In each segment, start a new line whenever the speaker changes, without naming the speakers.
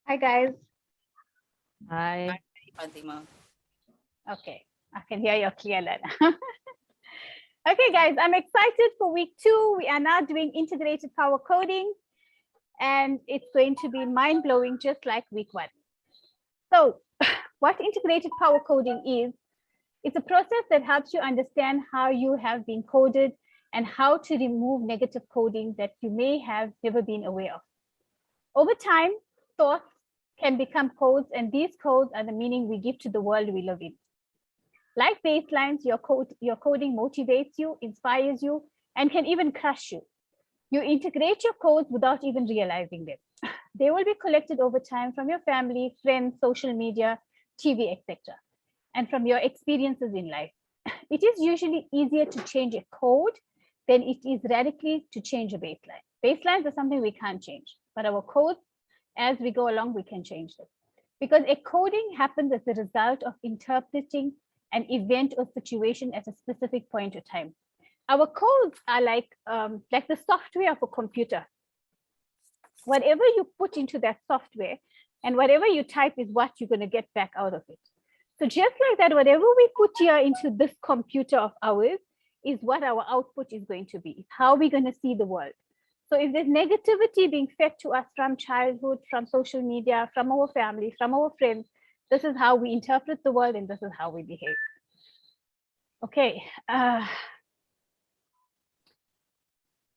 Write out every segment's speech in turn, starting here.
Hi guys.
Hi.
Fatima.
Okay, I can hear you clearly. Okay, guys, I'm excited for week 2. We are now doing integrated power coding, and it's going to be mind blowing, just like week 1. So, what integrated power coding is, it's a process that helps you understand how you have been coded and how to remove negative coding that you may have never been aware of. Over time, thoughts can become codes, and these codes are the meaning we give to the world we live in. Like baselines, your coding motivates you, inspires you, and can even crush you. You integrate your codes without even realizing them. They will be collected over time from your family, friends, social media, TV, etc., and from your experiences in life. It is usually easier to change a code than it is radically to change a baseline. Baselines are something we can't change, but our codes, as we go along, we can change them. Because a coding happens as a result of interpreting an event or situation at a specific point of time. Our codes are like the software of a computer. Whatever you put into that software and whatever you type is what you're going to get back out of it. So just like that, whatever we put here into this computer of ours is what our output is going to be, how we're going to see the world. So if there's negativity being fed to us from childhood, from social media, from our family, from our friends, this is how we interpret the world and this is how we behave. Okay.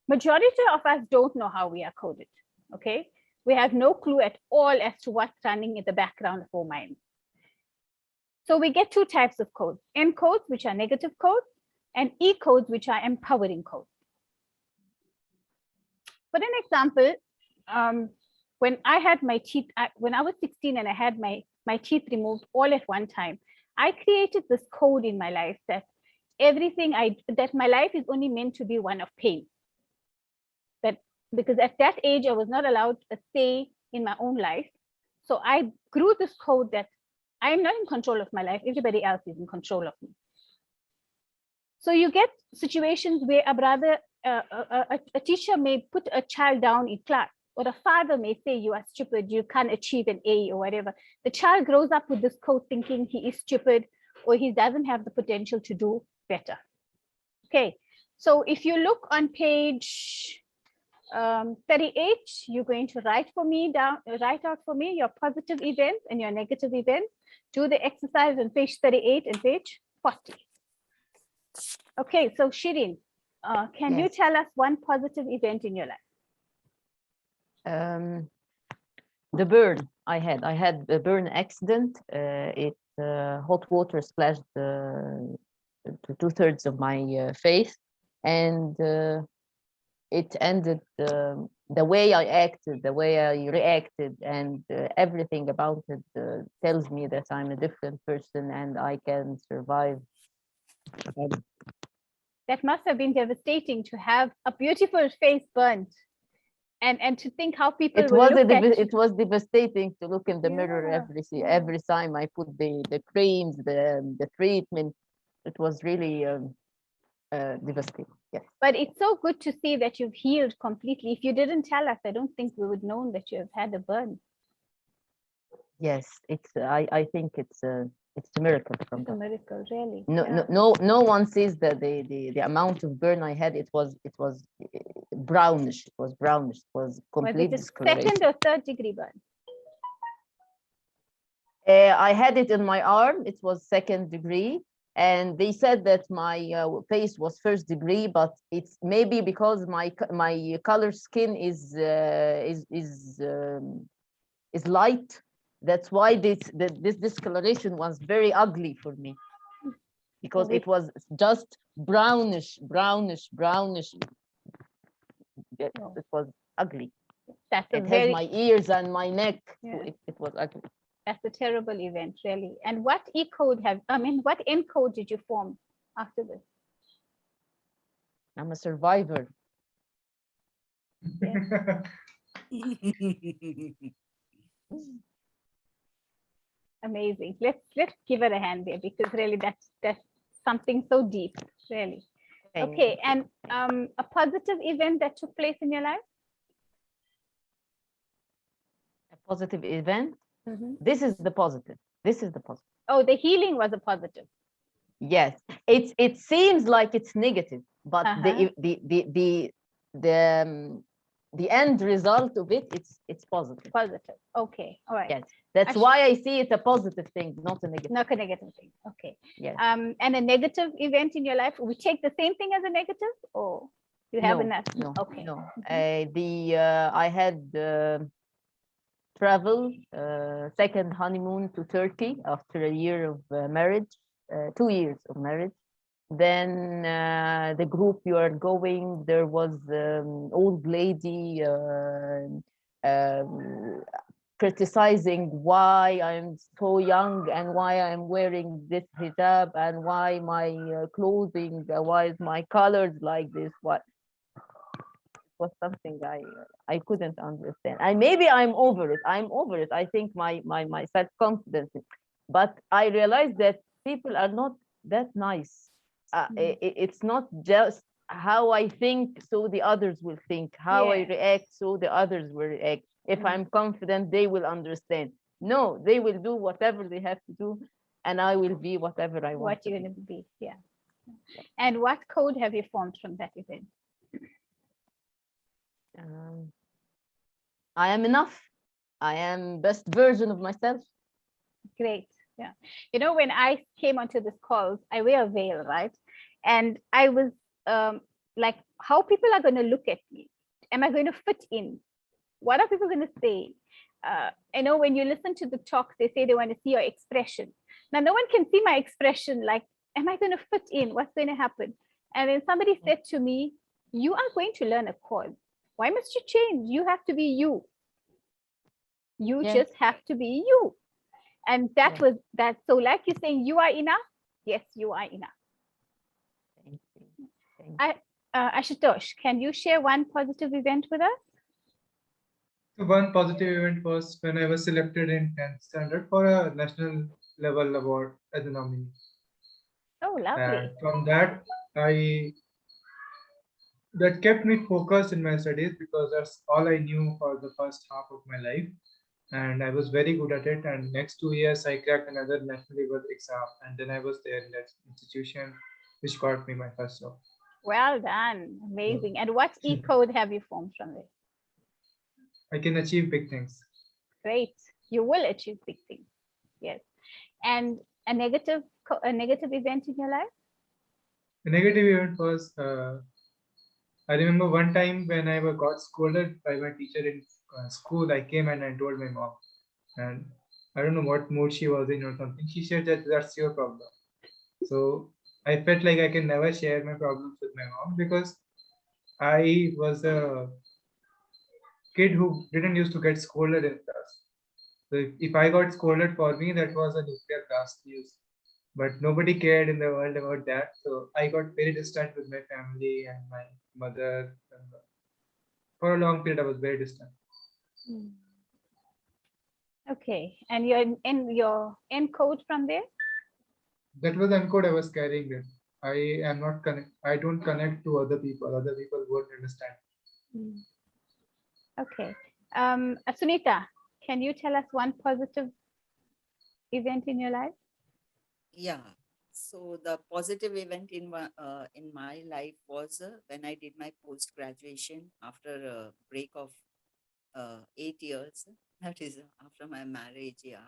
Majority of us don't know how we are coded. Okay. We have no clue at all as to what's running in the background of our minds. So we get 2 types of codes: N codes, which are negative codes, and E codes, which are empowering codes. For an example, when I had my teeth, when I was 16 and I had my teeth removed all at one time, I created this code in my life that that my life is only meant to be one of pain. That because at that age, I was not allowed a say in my own life. So I grew this code that I am not in control of my life. Everybody else is in control of me. So you get situations where a teacher may put a child down in class, or a father may say you are stupid, you can't achieve an A or whatever. The child grows up with this code thinking he is stupid or he doesn't have the potential to do better. Okay, so if you look on page 38, you're going to write out for me your positive events and your negative events. Do the exercise on page 38 and page 40. Okay, so Shirin, can you tell us one positive event in your life?
The burn I had a burn accident. Hot water splashed 2/3 of my face, and it ended the way I acted, the way I reacted, and everything about it tells me that I'm a different person and I can survive.
That must have been devastating to have a beautiful face burnt, and to think how people
it
will
was
look at you.
it was devastating to look in the mirror every time I put the creams, the treatment. It was really devastating. Yes.
But it's so good to see that you've healed completely. If you didn't tell us, I don't think we would know that you have had a burn.
Yes, it's I think it's a miracle from
It's a miracle, really.
No one sees that the amount of burn I had. It was brownish. It was brownish. It was complete discoloration.
2nd or 3rd degree burn?
I had it in my arm. It was 2nd degree, and they said that my face was 1st degree, but it's maybe because my color skin is light. That's why this discoloration was very ugly for me, because it was just brownish. It was ugly. It has my ears and my neck. So it was ugly.
That's a terrible event, really. And what what N code did you form after this?
I'm a survivor.
Amazing. Let's give it a hand there, because really that's something so deep, really. Okay, and a positive event that took place in your life?
A Positive event.
Mhm.
This is the positive. This is the positive.
Oh, the healing was a positive.
Yes, it seems like it's negative, but
Uh-huh.
the end result of it, it's positive.
Positive. Okay. All right.
Yes, that's why I see it a positive thing, not a negative.
Not a negative thing. Okay.
Yes.
And a negative event in your life, we take the same thing as a negative, or you have
No,
enough?
no,
Okay.
no.
Mhm.
I had travel second honeymoon to Turkey after a year of marriage, 2 years of marriage. Then the group you are going, there was old lady um, criticizing why I'm so young and why I'm wearing this hijab and why my clothing, why is my colors like this? What was something I couldn't understand. And maybe I'm over it. I'm over it. I think my self-confidence, but I realized that people are not that nice. It's not just how I think, so the others will think. How I
Yeah.
react, so the others will react. If I'm confident, they will understand. No, they will do whatever they have to do, and I will be whatever I want
What
to
you're
be.
going to be. Yeah. And what code have you formed from that event?
Um, I am enough. I am best version of myself.
Great. Yeah. You know, when I came onto this call, I wear a veil, right? And I was like, how people are going to look at me? Am I going to fit in? What are people going to say? I know when you listen to the talks, they say they want to see your expression. Now, no one can see my expression. Like, am I going to fit in? What's going to happen? And then somebody said to me, you are going to learn a call. Why must you change? You have to be you. You
Yes.
just have to be you. And that
Yes.
was that. So, like you're saying, you are enough. Yes, you are enough.
Thank you. Thank you.
Ashutosh, can you share one positive event with us?
So one positive event was when I was selected in 10th standard for a national level award as a nominee.
Oh, lovely.
And from that, I that kept me focused in my studies because that's all I knew for the first half of my life. And I was very good at it. And next 2 years, I cracked another national level exam. And then I was there in that institution, which got me my first job.
Well done.
So
Amazing. And what e code have you formed from this?
I can achieve big things.
Great. You will achieve big things. Yes. And a negative event in your life?
The negative event was I remember one time when I got scolded by my teacher in school. I came and I told my mom, and I don't know what mood she was in or something. She said that that's your problem. So I felt like I can never share my problems with my mom because I was a kid who didn't used to get scolded in class. So if I got scolded for me, that was a nuclear blast news. But nobody cared in the world about that. So I got very distant with my family and my mother. And for a long period, I was very distant.
Hmm. Okay. And your end code from there?
That was the encode I was carrying it. I am not connect. I don't connect to other people. Other people won't understand.
Hmm. Okay. Sunita, can you tell us one positive event in your life?
Yeah. So the positive event in my life was when I did my post graduation after a break of 8 years. That is after my marriage. Yeah.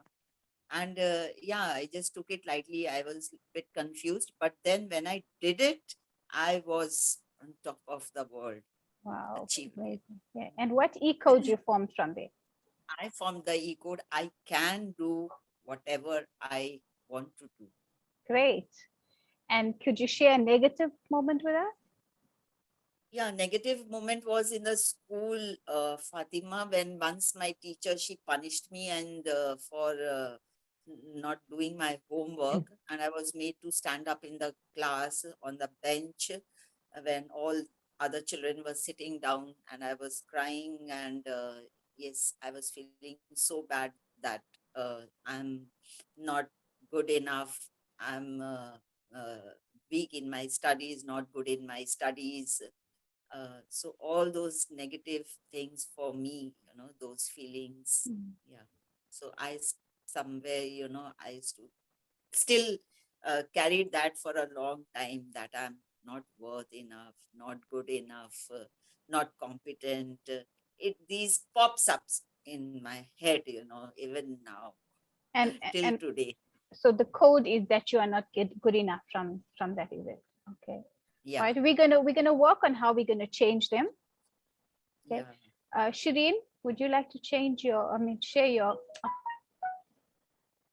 And yeah, I just took it lightly. I was a bit confused, but then when I did it, I was on top of the world,
Wow.
achieving it.
Amazing. Yeah. And what e code you formed from there?
I formed the E code. I can do whatever I want to do.
Great. And could you share a negative moment with us?
Yeah, negative moment was in the school, Fatima, when once my teacher, she punished me and for not doing my homework, and I was made to stand up in the class on the bench when all other children were sitting down, and I was crying, and yes, I was feeling so bad that I'm not good enough. I'm weak in my studies, not good in my studies, So all those negative things for me, those feelings,
Mm.
yeah. So somewhere, I used to still carried that for a long time, that I'm not worth enough, not good enough, not competent. These pops ups in my head, even now till
And
today.
so the code is that you are not good enough from that, is it? Okay.
Yeah,
Right. We're gonna work on how we're gonna change them. Okay.
yeah.
Shireen, would you like to share your?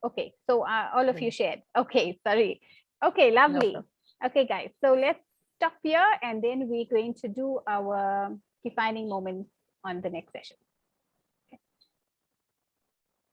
Okay, so all of you shared. Okay, sorry. Okay,
No
lovely.
problem.
Okay, guys, so let's stop here and then we're going to do our defining moments on the next session.